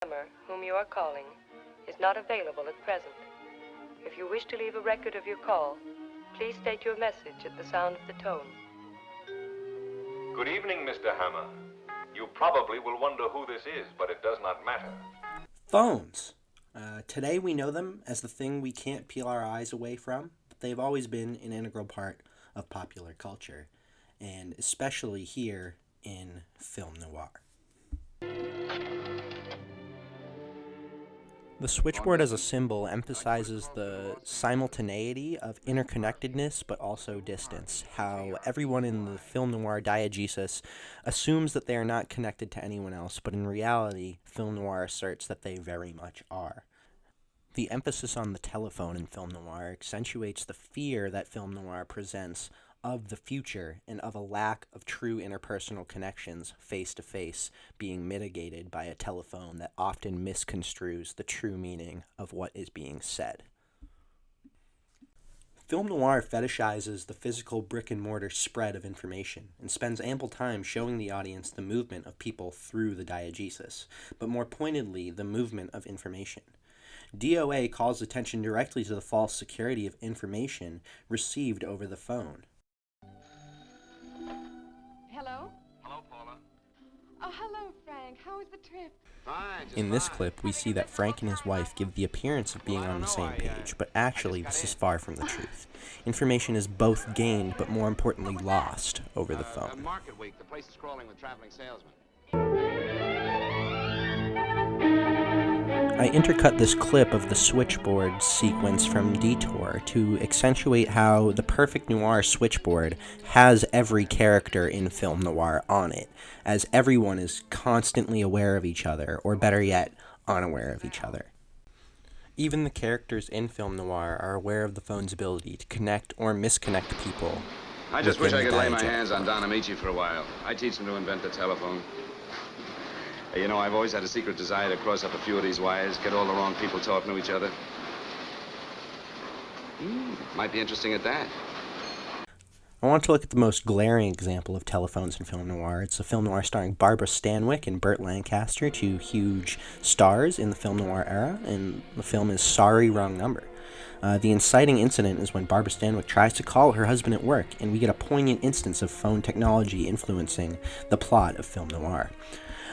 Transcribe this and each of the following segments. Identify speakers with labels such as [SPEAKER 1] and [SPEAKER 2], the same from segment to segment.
[SPEAKER 1] customer whom you are calling is not available at present. If you wish to leave a record of your call, please state your message at the sound of the tone.
[SPEAKER 2] Good evening, Mr. Hammer. You probably will wonder who this is, but it does not matter.
[SPEAKER 3] Phones. Today we know them as the thing we can't peel our eyes away from, but they've always been an integral part of popular culture, and especially here in film noir. The switchboard as a symbol emphasizes the simultaneity of interconnectedness but also distance, how everyone in the film noir diegesis assumes that they are not connected to anyone else, but in reality, film noir asserts that they very much are. The emphasis on the telephone in film noir accentuates the fear that film noir presents of the future and of a lack of true interpersonal connections face-to-face being mitigated by a telephone that often misconstrues the true meaning of what is being said. Film noir fetishizes the physical brick-and-mortar spread of information and spends ample time showing the audience the movement of people through the diegesis, but more pointedly, the movement of information. DOA calls attention directly to the false security of information received over the phone.
[SPEAKER 4] Hello?
[SPEAKER 2] Hello, Paula.
[SPEAKER 4] Oh, hello, Frank. How was the trip?
[SPEAKER 2] Fine.
[SPEAKER 3] In this clip, we see that Frank and his wife give the appearance of being on the same page, but actually this is far from the truth. Information is both gained, but more importantly lost, over the phone.
[SPEAKER 2] Market week. The place is crawling with traveling salesmen.
[SPEAKER 3] I intercut this clip of the switchboard sequence from Detour to accentuate how the perfect noir switchboard has every character in film noir on it, as everyone is constantly aware of each other, or better yet, unaware of each other. Even the characters in film noir are aware of the phone's ability to connect or misconnect people.
[SPEAKER 5] I just wish I could lay my
[SPEAKER 3] diegesis.
[SPEAKER 5] hands on Don Amici for a while. I teach him to invent the telephone. You know, I've always had a secret desire to cross up a few of these wires, get all the wrong people talking to each other. Might be interesting at that.
[SPEAKER 3] I want to look at the most glaring example of telephones in film noir. It's a film noir starring Barbara Stanwyck and Burt Lancaster, two huge stars in the film noir era, and the film is Sorry, Wrong Number. The inciting incident is when Barbara Stanwyck tries to call her husband at work, and we get a poignant instance of phone technology influencing the plot of film noir.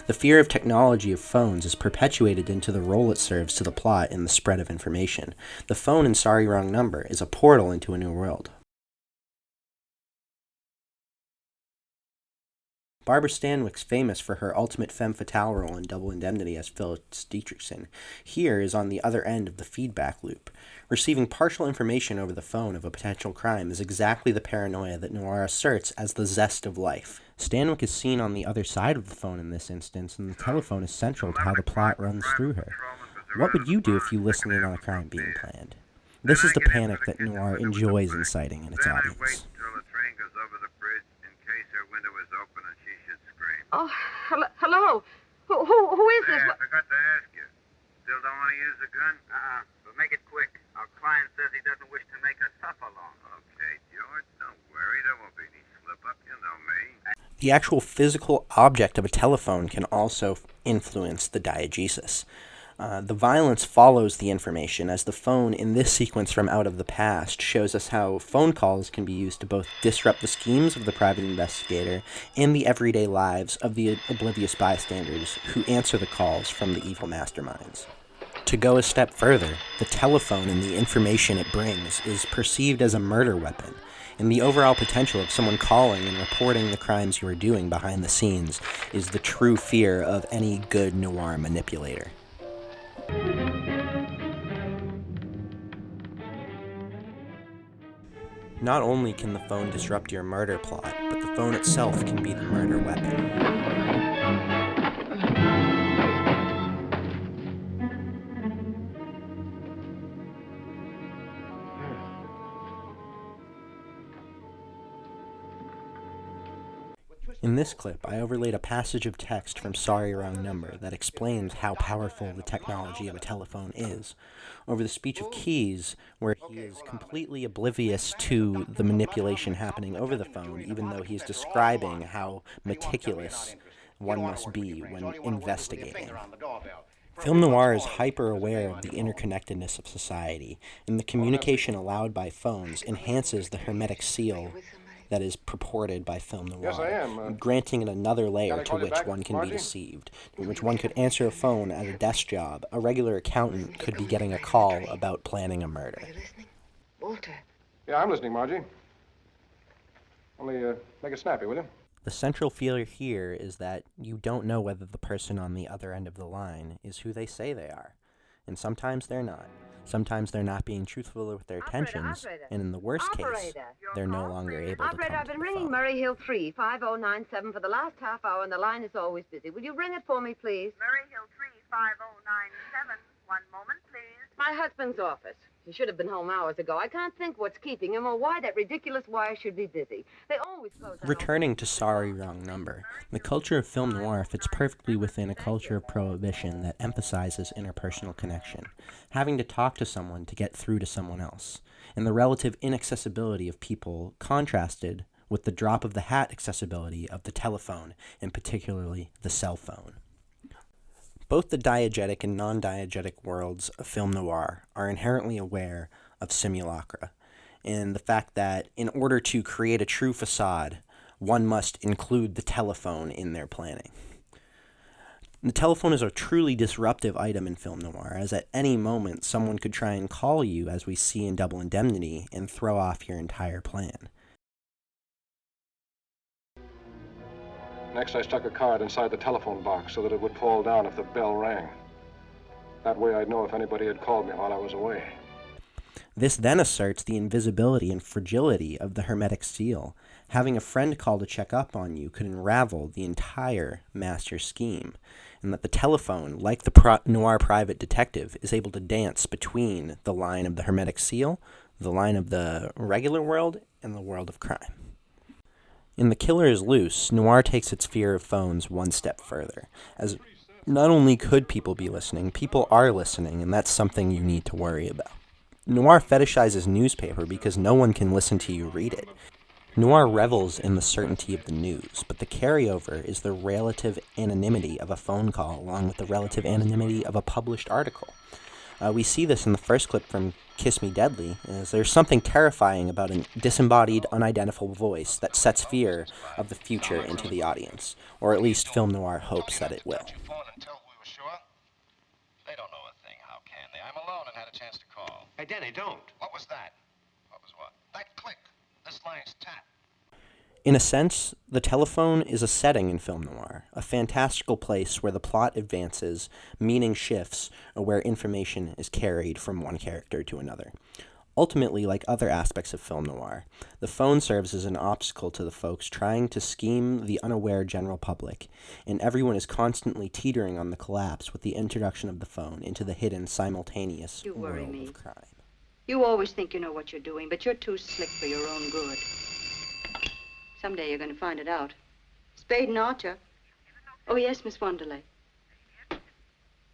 [SPEAKER 3] The fear of technology of phones is perpetuated into the role it serves to the plot in the spread of information. The phone in Sorry, Wrong Number is a portal into a new world. Barbara Stanwyck's famous for her ultimate femme fatale role in Double Indemnity as Phyllis Dietrichson. Here is on the other end of the feedback loop. Receiving partial information over the phone of a potential crime is exactly the paranoia that noir asserts as the zest of life. Stanwyck is seen on the other side of the phone in this instance, and the telephone is central to how the plot runs through her. What would you do if you listened in on a crime being planned? This is the panic that noir enjoys inciting in its audience.
[SPEAKER 4] Oh, hello. Who is this?
[SPEAKER 6] I forgot to ask you. Still don't want to use the gun? But make it quick. Our client says he doesn't wish to make us suffer long. Okay, George, don't worry. There won't be any slip-up. You know me.
[SPEAKER 3] The actual physical object of a telephone can also influence the diegesis. The violence follows the information, as the phone in this sequence from Out of the Past shows us how phone calls can be used to both disrupt the schemes of the private investigator and the everyday lives of the oblivious bystanders who answer the calls from the evil masterminds. To go a step further, the telephone and the information it brings is perceived as a murder weapon, and the overall potential of someone calling and reporting the crimes you are doing behind the scenes is the true fear of any good noir manipulator. Not only can the phone disrupt your murder plot, but the phone itself can be the murder weapon. In this clip, I overlaid a passage of text from Sorry, Wrong Number that explains how powerful the technology of a telephone is, over the speech of Keyes, where he is completely oblivious to the manipulation happening over the phone, even though he's describing how meticulous one must be when investigating. Film noir is hyper-aware of the interconnectedness of society, and the communication allowed by phones enhances the hermetic seal that is purported by film noir,
[SPEAKER 7] Yes, I am.
[SPEAKER 3] granting it another layer to
[SPEAKER 7] call you
[SPEAKER 3] which
[SPEAKER 7] back,
[SPEAKER 3] one can
[SPEAKER 7] Margie?
[SPEAKER 3] be deceived, in which one could answer a phone at a desk job. A regular accountant could be getting a call about planning a murder.
[SPEAKER 8] Are you listening? Walter.
[SPEAKER 7] Yeah, I'm listening, Margie. Only, make it snappy, will you?
[SPEAKER 3] The central fear here is that you don't know whether the person on the other end of the line is who they say they are. And sometimes they're not. Sometimes they're not being truthful with their intentions, and in the worst case, they're no longer able to come
[SPEAKER 4] Operator, I've
[SPEAKER 3] to
[SPEAKER 4] been
[SPEAKER 3] the
[SPEAKER 4] ringing
[SPEAKER 3] phone.
[SPEAKER 4] Murray Hill 35097 for the last half hour, and the line is always busy. Will you ring it for me, please?
[SPEAKER 9] Murray Hill 35097. One moment, please.
[SPEAKER 4] My husband's office. He should have been home hours ago. I can't think what's keeping him or why that ridiculous wire should be busy. They always close out.
[SPEAKER 3] Returning to Sorry Wrong Number, the culture of film noir fits perfectly within a culture of prohibition that emphasizes interpersonal connection, having to talk to someone to get through to someone else, and the relative inaccessibility of people contrasted with the drop-of-the-hat accessibility of the telephone, and particularly the cell phone. Both the diegetic and non-diegetic worlds of film noir are inherently aware of simulacra, and the fact that in order to create a true facade, one must include the telephone in their planning. The telephone is a truly disruptive item in film noir, as at any moment someone could try and call you, as we see in Double Indemnity, and throw off your entire plan.
[SPEAKER 7] Next, I stuck a card inside the telephone box so that it would fall down if the bell rang. That way I'd know if anybody had called me while I was away.
[SPEAKER 3] This then asserts the invisibility and fragility of the hermetic seal. Having a friend call to check up on you could unravel the entire master scheme, and that the telephone, like the noir private detective, is able to dance between the line of the hermetic seal, the line of the regular world, and the world of crime. In The Killer is Loose, noir takes its fear of phones one step further, as not only could people be listening, people are listening, and that's something you need to worry about. Noir fetishizes newspaper because no one can listen to you read it. Noir revels in the certainty of the news, but the carryover is the relative anonymity of a phone call along with the relative anonymity of a published article. We see this in the first clip from Kiss Me Deadly, as there's something terrifying about a disembodied, unidentifiable voice that sets fear of the future into the audience, or at least film noir hopes that it will.
[SPEAKER 5] They don't know a thing, how can they? I'm alone and had a chance to call.
[SPEAKER 2] Hey, Danny, don't.
[SPEAKER 5] What was that? What was what? That click. This line's tapped.
[SPEAKER 3] In a sense, the telephone is a setting in film noir, a fantastical place where the plot advances, meaning shifts, or where information is carried from one character to another. Ultimately, like other aspects of film noir, the phone serves as an obstacle to the folks trying to scheme the unaware general public, and everyone is constantly teetering on the collapse with the introduction of the phone into the hidden, simultaneous world of crime.
[SPEAKER 10] You always think you know what you're doing, but you're too slick for your own good. Someday you're going to find it out. Spade and Archer. Oh, yes, Miss Wanderley.